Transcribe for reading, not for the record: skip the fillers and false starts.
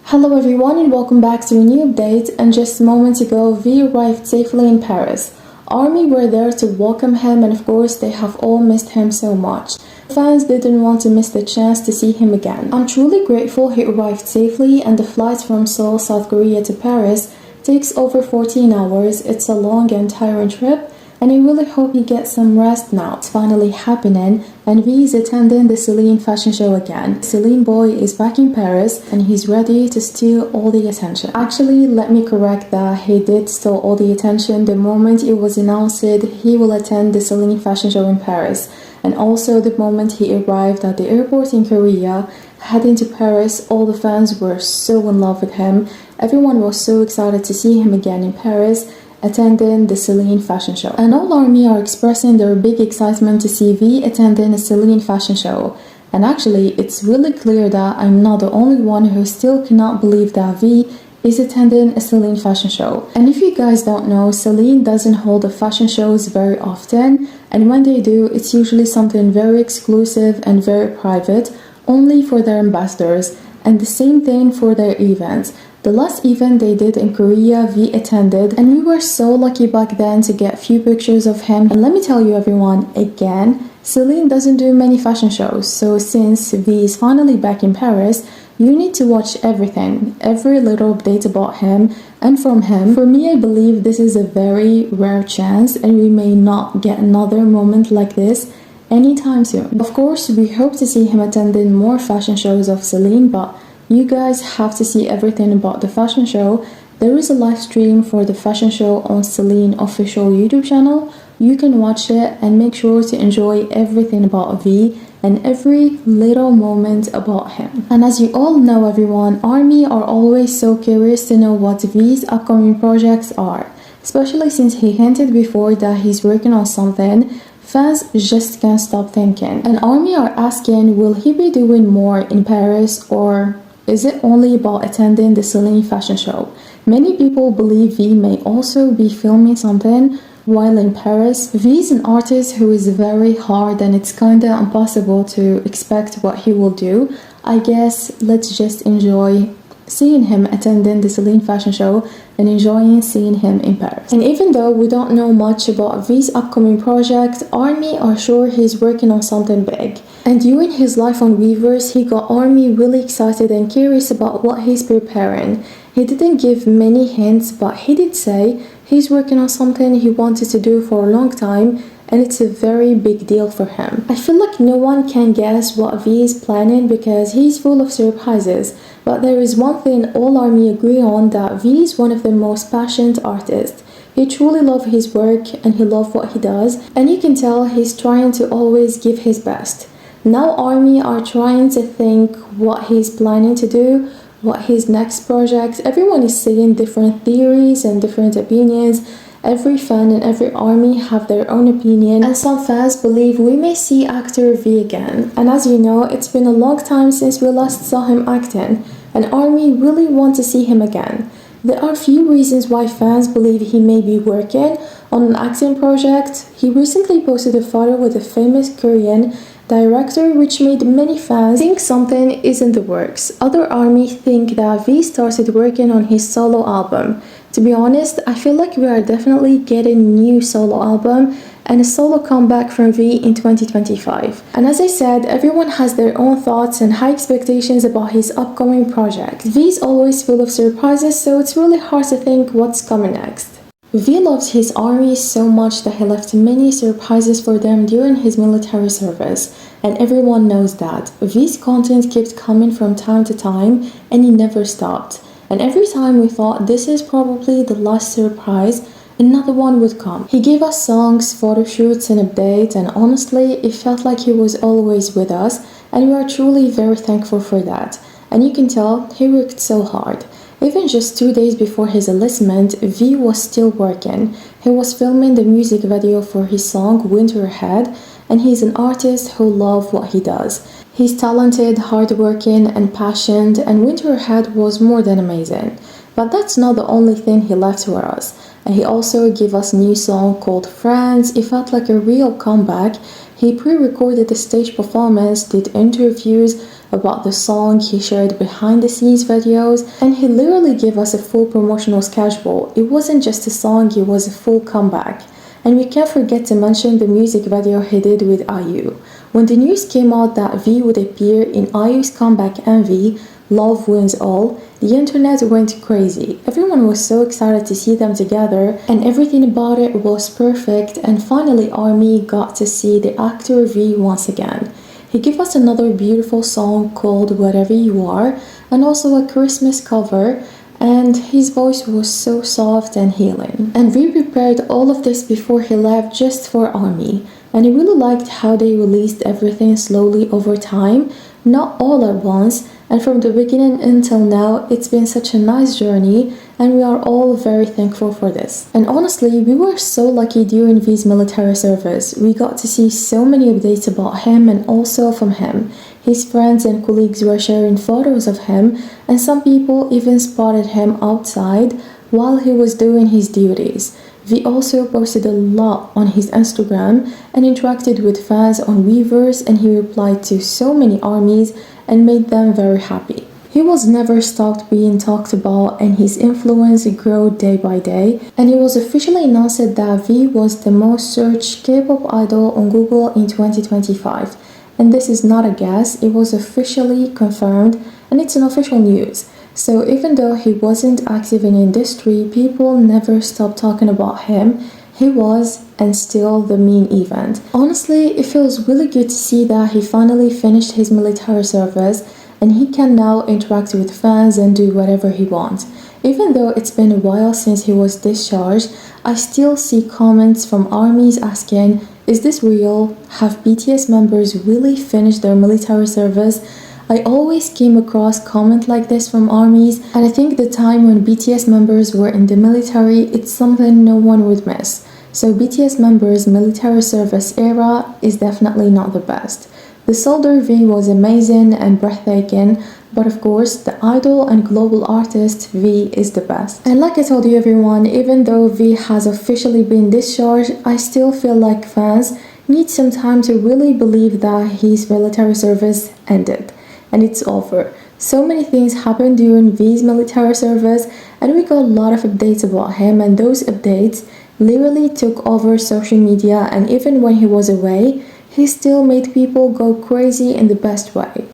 Hello everyone and welcome back to a new update. And just moments ago, V arrived safely in Paris. ARMY were there to welcome him, and of course they have all missed him so much. Fans didn't want to miss the chance to see him again. I'm truly grateful he arrived safely, and the flight from Seoul, South Korea to Paris takes over 14 hours. It's a long and tiring trip, and I really hope he gets some rest now. It's finally happening, and V is attending the Celine fashion show again. Celine boy is back in Paris, and he's ready to steal all the attention. Actually, let me correct that. He did steal all the attention the moment it was announced he will attend the Celine fashion show in Paris. And also the moment he arrived at the airport in Korea, heading to Paris, all the fans were so in love with him. Everyone was so excited to see him again in Paris, attending the Celine fashion show. And all ARMY are expressing their big excitement to see V attending a Celine fashion show. And actually, it's really clear that I'm not the only one who still cannot believe that V is attending a Celine fashion show. And if you guys don't know, Celine doesn't hold the fashion shows very often, and when they do, it's usually something very exclusive and very private, only for their ambassadors, and the same thing for their events. The last event they did in Korea, V attended, and we were so lucky back then to get few pictures of him. And let me tell you everyone, again, Celine doesn't do many fashion shows, so since V is finally back in Paris, you need to watch everything, every little update about him and from him. For me, I believe this is a very rare chance, and we may not get another moment like this anytime soon. Of course, we hope to see him attending more fashion shows of Celine, but you guys have to see everything about the fashion show. There is a live stream for the fashion show on Celine official YouTube channel. You can watch it and make sure to enjoy everything about V and every little moment about him. And as you all know everyone, ARMY are always so curious to know what V's upcoming projects are. Especially since he hinted before that he's working on something, fans just can't stop thinking. And ARMY are asking, will he be doing more in Paris, or is it only about attending the Celine fashion show? Many people believe V may also be filming something while in Paris. V is an artist who is very hard, and it's kinda impossible to expect what he will do. I guess let's just enjoy seeing him attending the Celine fashion show and enjoying seeing him in Paris. And even though we don't know much about V's upcoming project, ARMY are sure he's working on something big. And during his live on Weverse, he got ARMY really excited and curious about what he's preparing. He didn't give many hints, but he did say he's working on something he wanted to do for a long time, and it's a very big deal for him. I feel like no one can guess what V is planning because he's full of surprises. But there is one thing all ARMY agree on, that V is one of the most passionate artists. He truly loves his work and he loves what he does, and you can tell he's trying to always give his best. Now ARMY are trying to think what he's planning to do, what his next project. Everyone is saying different theories and different opinions. Every fan and every ARMY have their own opinion, and some fans believe we may see actor V again. And as you know, it's been a long time since we last saw him acting, and ARMY really want to see him again. There are few reasons why fans believe he may be working on an acting project. He recently posted a photo with a famous Korean director, which made many fans think something is in the works. Other ARMY think that V started working on his solo album. To be honest, I feel like we are definitely getting a new solo album and a solo comeback from V in 2025. And as I said, everyone has their own thoughts and high expectations about his upcoming project. V is always full of surprises, so it's really hard to think what's coming next. V loves his ARMY so much that he left many surprises for them during his military service, and everyone knows that. V's content kept coming from time to time, and he never stopped. And every time we thought this is probably the last surprise, another one would come. He gave us songs, photo shoots, and updates, and honestly, it felt like he was always with us, and we are truly very thankful for that. And you can tell he worked so hard. Even just 2 days before his enlistment, V was still working. He was filming the music video for his song Winter Ahead, and he's an artist who loves what he does. He's talented, hardworking, and passionate, and Winter Ahead was more than amazing. But that's not the only thing he left for us. And he also gave us a new song called Friends. It felt like a real comeback. He pre-recorded a stage performance, did interviews about the song, he shared behind the scenes videos, and he literally gave us a full promotional schedule. It wasn't just a song, it was a full comeback. And we can't forget to mention the music video he did with IU. When the news came out that V would appear in IU's comeback MV, Love Wins All, the internet went crazy. Everyone was so excited to see them together, and everything about it was perfect, and finally ARMY got to see the actor V once again. He gave us another beautiful song called Whatever You Are, and also a Christmas cover, and his voice was so soft and healing. And we prepared all of this before he left just for ARMY, and I really liked how they released everything slowly over time, not all at once, and from the beginning until now, it's been such a nice journey, and we are all very thankful for this. And honestly, we were so lucky during V's military service. We got to see so many updates about him and also from him. His friends and colleagues were sharing photos of him, and some people even spotted him outside while he was doing his duties. V also posted a lot on his Instagram and interacted with fans on Weverse, and he replied to so many armies and made them very happy. He was never stopped being talked about, and his influence grew day by day, and it was officially announced that V was the most searched K-pop idol on Google in 2025. And this is not a guess, it was officially confirmed, and it's an official news. So even though he wasn't active in industry, people never stopped talking about him. He was and still the main event. Honestly, it feels really good to see that he finally finished his military service and he can now interact with fans and do whatever he wants. Even though it's been a while since he was discharged, I still see comments from armies asking, is this real? Have BTS members really finished their military service? I always came across comments like this from armies, and I think the time when BTS members were in the military, it's something no one would miss. So BTS members' military service era is definitely not the best. The Soldier V was amazing and breathtaking, but of course, the idol and global artist V is the best. And like I told you everyone, even though V has officially been discharged, I still feel like fans need some time to really believe that his military service ended. And it's over. So many things happened during V's military service, and we got a lot of updates about him, and those updates literally took over social media, and even when he was away, he still made people go crazy in the best way.